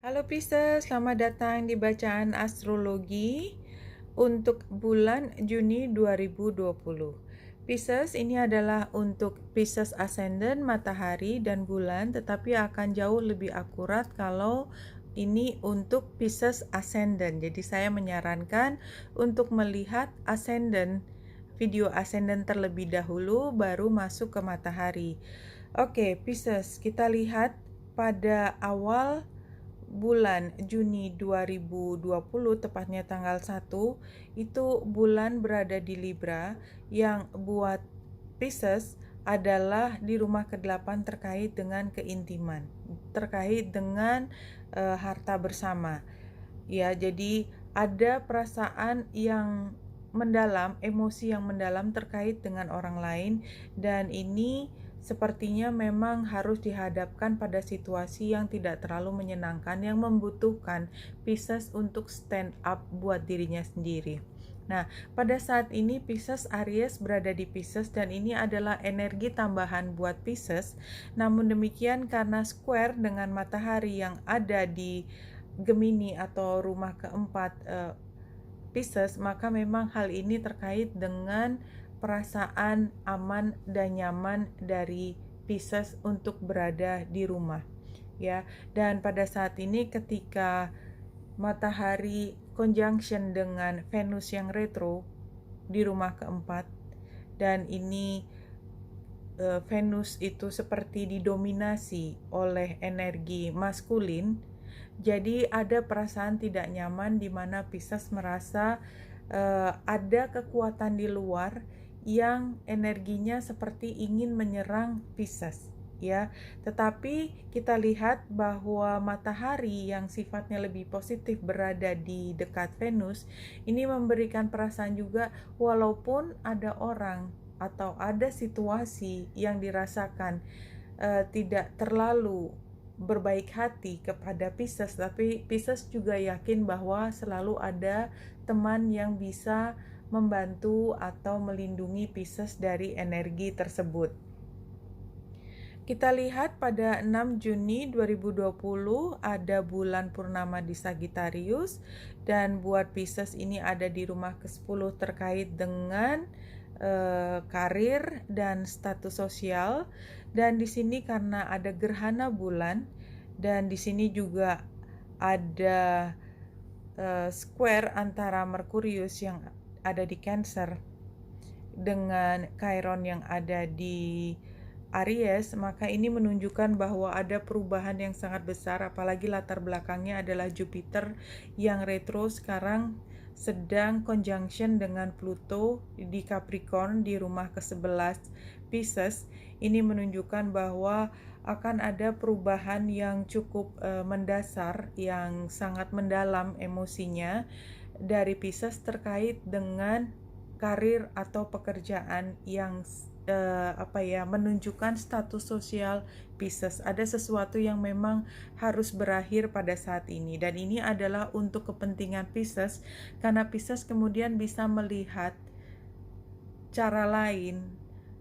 Halo Pisces, selamat datang di bacaan astrologi untuk bulan Juni 2020. Pisces, ini adalah untuk Pisces ascendant, matahari, dan bulan, tetapi akan jauh lebih akurat kalau ini untuk Pisces ascendant. Jadi saya menyarankan untuk melihat ascendant, video ascendant terlebih dahulu, baru masuk ke matahari. Oke, Pisces, kita lihat pada awal bulan Juni 2020, tepatnya tanggal 1, itu bulan berada di Libra, yang buat Pisces adalah di rumah ke-8 terkait dengan keintiman, terkait dengan harta bersama. Ya, jadi ada perasaan yang mendalam, emosi yang mendalam terkait dengan orang lain, dan ini sepertinya memang harus dihadapkan pada situasi yang tidak terlalu menyenangkan yang membutuhkan Pisces untuk stand up buat dirinya sendiri. Nah, pada saat ini Pisces Aries berada di Pisces, dan ini adalah energi tambahan buat Pisces. Namun demikian, karena square dengan matahari yang ada di Gemini atau rumah keempat Pisces, maka memang hal ini terkait dengan perasaan aman dan nyaman dari Pisces untuk berada di rumah, ya. Dan pada saat ini ketika matahari conjunction dengan Venus yang retro di rumah keempat, dan ini Venus itu seperti didominasi oleh energi maskulin, jadi ada perasaan tidak nyaman di mana Pisces merasa ada kekuatan di luar yang energinya seperti ingin menyerang Pisces, ya. Tetapi kita lihat bahwa matahari yang sifatnya lebih positif berada di dekat Venus, ini memberikan perasaan juga walaupun ada orang atau ada situasi yang dirasakan tidak terlalu berbaik hati kepada Pisces, tapi Pisces juga yakin bahwa selalu ada teman yang bisa membantu atau melindungi Pisces dari energi tersebut. Kita lihat pada 6 Juni 2020 ada bulan purnama di Sagittarius, dan buat Pisces ini ada di rumah ke-10 terkait dengan karir dan status sosial. Dan di sini karena ada gerhana bulan, dan di sini juga ada square antara Merkurius yang ada di Cancer dengan Chiron yang ada di Aries, maka ini menunjukkan bahwa ada perubahan yang sangat besar, apalagi latar belakangnya adalah Jupiter yang retro sekarang sedang conjunction dengan Pluto di Capricorn di rumah ke-11 Pisces. Ini menunjukkan bahwa akan ada perubahan yang cukup mendasar, yang sangat mendalam emosinya dari Pisces terkait dengan karir atau pekerjaan yang menunjukkan status sosial Pisces. Ada sesuatu yang memang harus berakhir pada saat ini, dan ini adalah untuk kepentingan Pisces, karena Pisces kemudian bisa melihat cara lain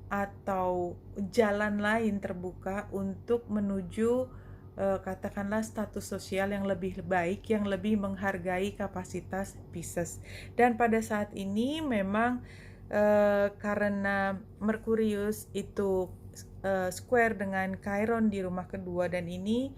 atau jalan lain terbuka untuk menuju katakanlah status sosial yang lebih baik, yang lebih menghargai kapasitas Pisces. Dan pada saat ini memang karena Merkurius itu square dengan Chiron di rumah kedua, dan ini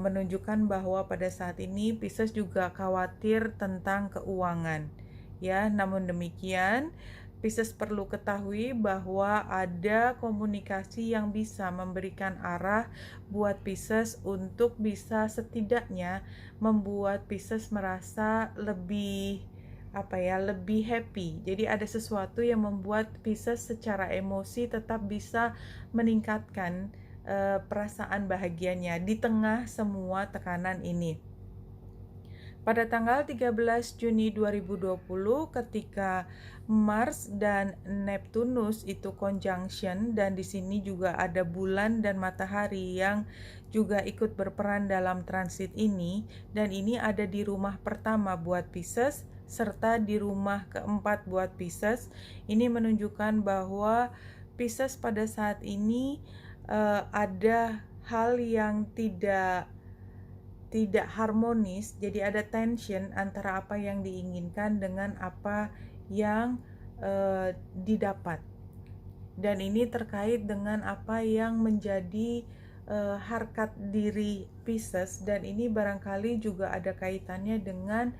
menunjukkan bahwa pada saat ini Pisces juga khawatir tentang keuangan, ya. Namun demikian, Pisces perlu ketahui bahwa ada komunikasi yang bisa memberikan arah buat Pisces untuk bisa setidaknya membuat Pisces merasa lebih lebih happy. Jadi ada sesuatu yang membuat Pisces secara emosi tetap bisa meningkatkan perasaan bahagianya di tengah semua tekanan ini. Pada tanggal 13 Juni 2020 ketika Mars dan Neptunus itu conjunction, dan di sini juga ada bulan dan matahari yang juga ikut berperan dalam transit ini, dan ini ada di rumah pertama buat Pisces serta di rumah keempat buat Pisces. Ini menunjukkan bahwa Pisces pada saat ini ada hal yang tidak tidak harmonis, jadi ada tension antara apa yang diinginkan dengan apa yang didapat. Dan ini terkait dengan apa yang menjadi harkat diri Pisces, dan ini barangkali juga ada kaitannya dengan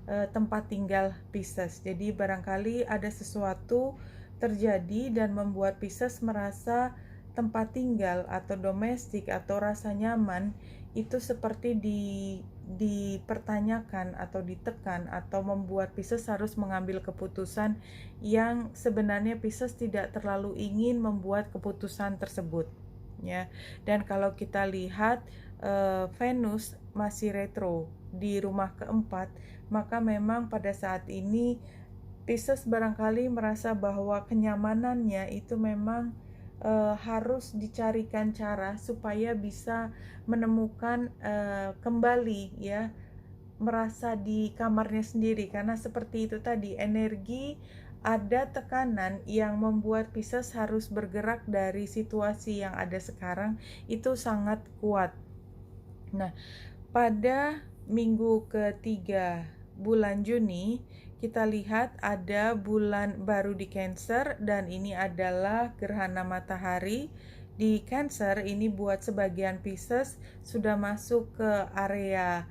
tempat tinggal Pisces. Jadi barangkali ada sesuatu terjadi dan membuat Pisces merasa tempat tinggal atau domestik atau rasa nyaman itu seperti dipertanyakan atau ditekan, atau membuat Pisces harus mengambil keputusan yang sebenarnya Pisces tidak terlalu ingin membuat keputusan tersebut, ya. Dan kalau kita lihat Venus masih retro di rumah keempat, maka memang pada saat ini Pisces barangkali merasa bahwa kenyamanannya itu memang harus dicarikan cara supaya bisa menemukan kembali, ya, merasa di kamarnya sendiri, karena seperti itu tadi, energi ada tekanan yang membuat Pisces harus bergerak dari situasi yang ada sekarang itu sangat kuat. Nah, pada minggu ketiga bulan Juni, kita lihat ada bulan baru di Cancer, dan ini adalah gerhana matahari di Cancer. Ini buat sebagian Pisces sudah masuk ke area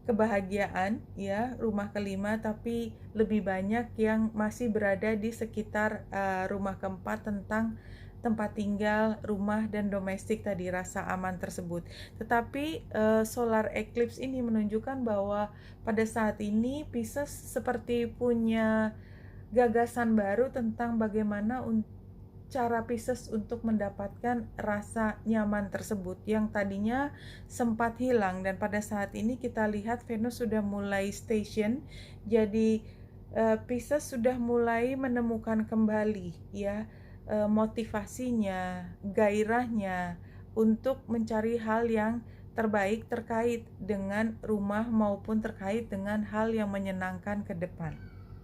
kebahagiaan, ya, rumah kelima, tapi lebih banyak yang masih berada di sekitar rumah keempat, tentang tempat tinggal, rumah, dan domestik tadi, rasa aman tersebut. Tetapi solar eclipse ini menunjukkan bahwa pada saat ini Pisces seperti punya gagasan baru tentang bagaimana cara Pisces untuk mendapatkan rasa nyaman tersebut yang tadinya sempat hilang. Dan pada saat ini kita lihat Venus sudah mulai station, jadi Pisces sudah mulai menemukan kembali, ya, motivasinya, gairahnya untuk mencari hal yang terbaik terkait dengan rumah maupun terkait dengan hal yang menyenangkan ke depan,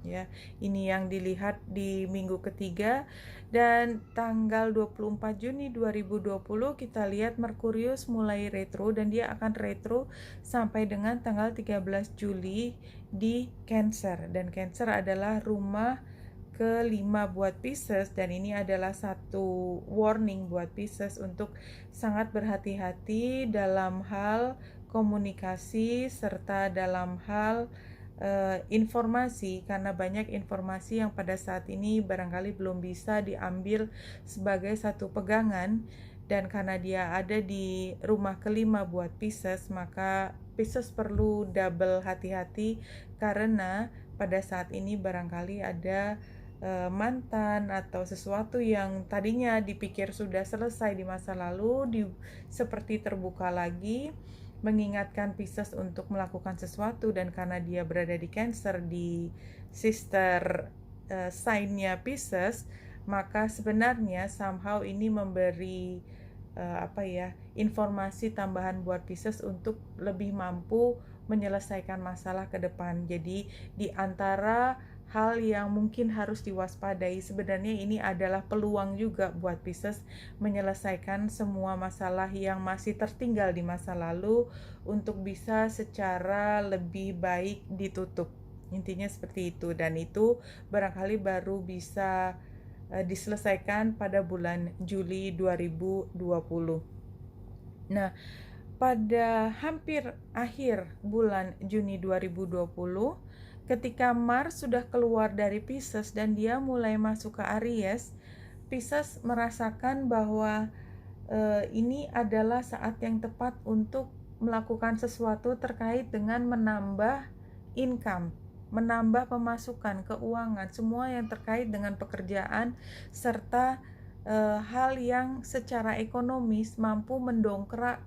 ya. Ini yang dilihat di minggu ketiga. Dan tanggal 24 Juni 2020 kita lihat Merkurius mulai retro, dan dia akan retro sampai dengan tanggal 13 Juli di Cancer. Dan Cancer adalah rumah kelima buat Pisces, dan ini adalah satu warning buat Pisces untuk sangat berhati-hati dalam hal komunikasi serta dalam hal informasi, karena banyak informasi yang pada saat ini barangkali belum bisa diambil sebagai satu pegangan. Dan karena dia ada di rumah kelima buat Pisces, maka Pisces perlu double hati-hati, karena pada saat ini barangkali ada mantan atau sesuatu yang tadinya dipikir sudah selesai di masa lalu seperti terbuka lagi, mengingatkan Pisces untuk melakukan sesuatu. Dan karena dia berada di Cancer, di sister sign-nya Pisces, maka sebenarnya somehow ini memberi informasi tambahan buat Pisces untuk lebih mampu menyelesaikan masalah ke depan. Jadi di antara hal yang mungkin harus diwaspadai, sebenarnya ini adalah peluang juga buat Pisces menyelesaikan semua masalah yang masih tertinggal di masa lalu untuk bisa secara lebih baik ditutup. Intinya seperti itu, dan itu barangkali baru bisa diselesaikan pada bulan Juli 2020. Nah, pada hampir akhir bulan Juni 2020, ketika Mars sudah keluar dari Pisces dan dia mulai masuk ke Aries, Pisces merasakan bahwa ini adalah saat yang tepat untuk melakukan sesuatu terkait dengan menambah income, menambah pemasukan, keuangan, semua yang terkait dengan pekerjaan, serta hal yang secara ekonomis mampu mendongkrak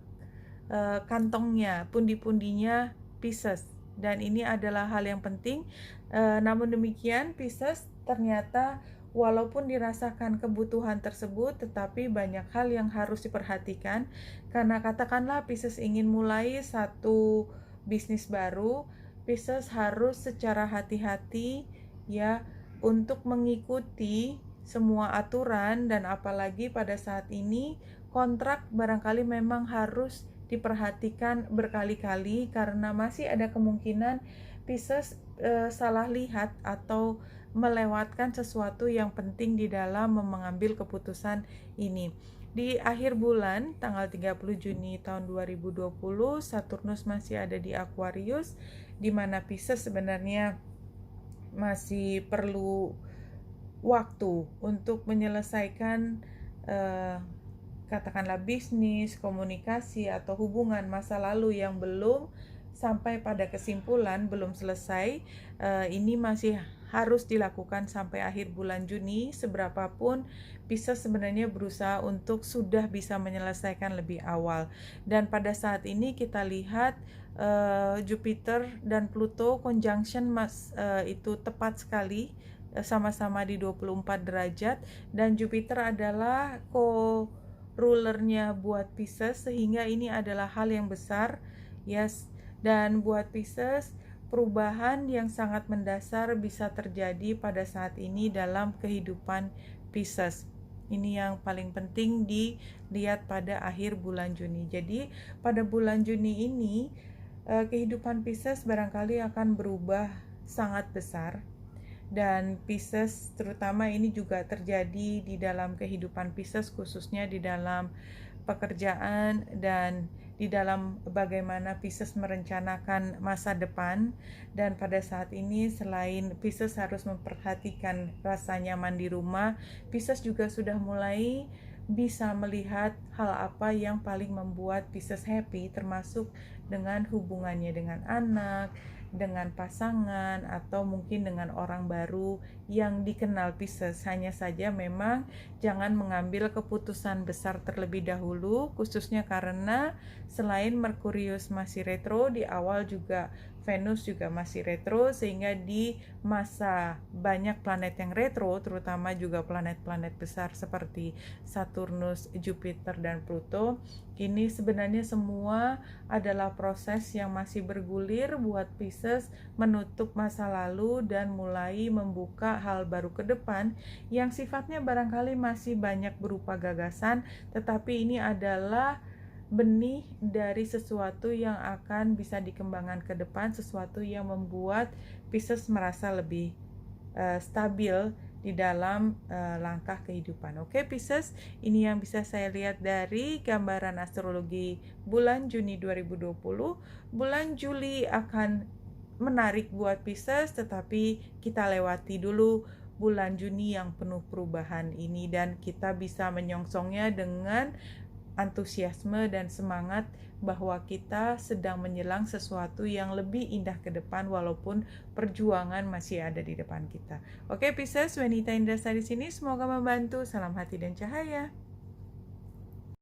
kantongnya, pundi-pundinya Pisces. Dan ini adalah hal yang penting. Namun demikian, Pisces ternyata walaupun dirasakan kebutuhan tersebut, tetapi banyak hal yang harus diperhatikan. Karena katakanlah Pisces ingin mulai satu bisnis baru, Pisces harus secara hati-hati, ya, untuk mengikuti semua aturan. Dan apalagi pada saat ini kontrak barangkali memang harus diperhatikan berkali-kali karena masih ada kemungkinan Pisces salah lihat atau melewatkan sesuatu yang penting di dalam mengambil keputusan ini. Di akhir bulan, tanggal 30 Juni tahun 2020, Saturnus masih ada di Aquarius, di mana Pisces sebenarnya masih perlu waktu untuk menyelesaikan katakanlah bisnis, komunikasi, atau hubungan masa lalu yang belum sampai pada kesimpulan, belum selesai. Ini masih harus dilakukan sampai akhir bulan Juni. Seberapapun Pisces sebenarnya berusaha untuk sudah bisa menyelesaikan lebih awal. Dan pada saat ini kita lihat Jupiter dan Pluto conjunction itu tepat sekali, sama-sama di 24 derajat, dan Jupiter adalah rulernya buat Pisces, sehingga ini adalah hal yang besar, yes. Dan buat Pisces, perubahan yang sangat mendasar bisa terjadi pada saat ini dalam kehidupan Pisces. Ini yang paling penting dilihat pada akhir bulan Juni. Jadi pada bulan Juni ini kehidupan Pisces barangkali akan berubah sangat besar. Dan Pisces terutama ini juga terjadi di dalam kehidupan Pisces, khususnya di dalam pekerjaan dan di dalam bagaimana Pisces merencanakan masa depan. Dan pada saat ini selain Pisces harus memperhatikan rasa nyaman di rumah, Pisces juga sudah mulai bisa melihat hal apa yang paling membuat Pisces happy, termasuk dengan hubungannya dengan anak, dengan pasangan, atau mungkin dengan orang baru yang dikenal Pisces. Hanya saja memang jangan mengambil keputusan besar terlebih dahulu, khususnya karena selain Merkurius masih retro, di awal juga Venus juga masih retro, sehingga di masa banyak planet yang retro, terutama juga planet-planet besar seperti Saturnus, Jupiter, dan Pluto, ini sebenarnya semua adalah proses yang masih bergulir buat Pisces menutup masa lalu dan mulai membuka hal baru ke depan yang sifatnya barangkali masih banyak berupa gagasan, tetapi ini adalah benih dari sesuatu yang akan bisa dikembangkan ke depan, sesuatu yang membuat Pisces merasa lebih stabil di dalam langkah kehidupan. Oke Pisces, ini yang bisa saya lihat dari gambaran astrologi bulan Juni 2020. Bulan Juli akan menarik buat Pisces, tetapi kita lewati dulu bulan Juni yang penuh perubahan ini dan kita bisa menyongsongnya dengan antusiasme dan semangat bahwa kita sedang menjelang sesuatu yang lebih indah ke depan walaupun perjuangan masih ada di depan kita. Oke Pisces, Wanita Indrasta di sini, semoga membantu. Salam hati dan cahaya.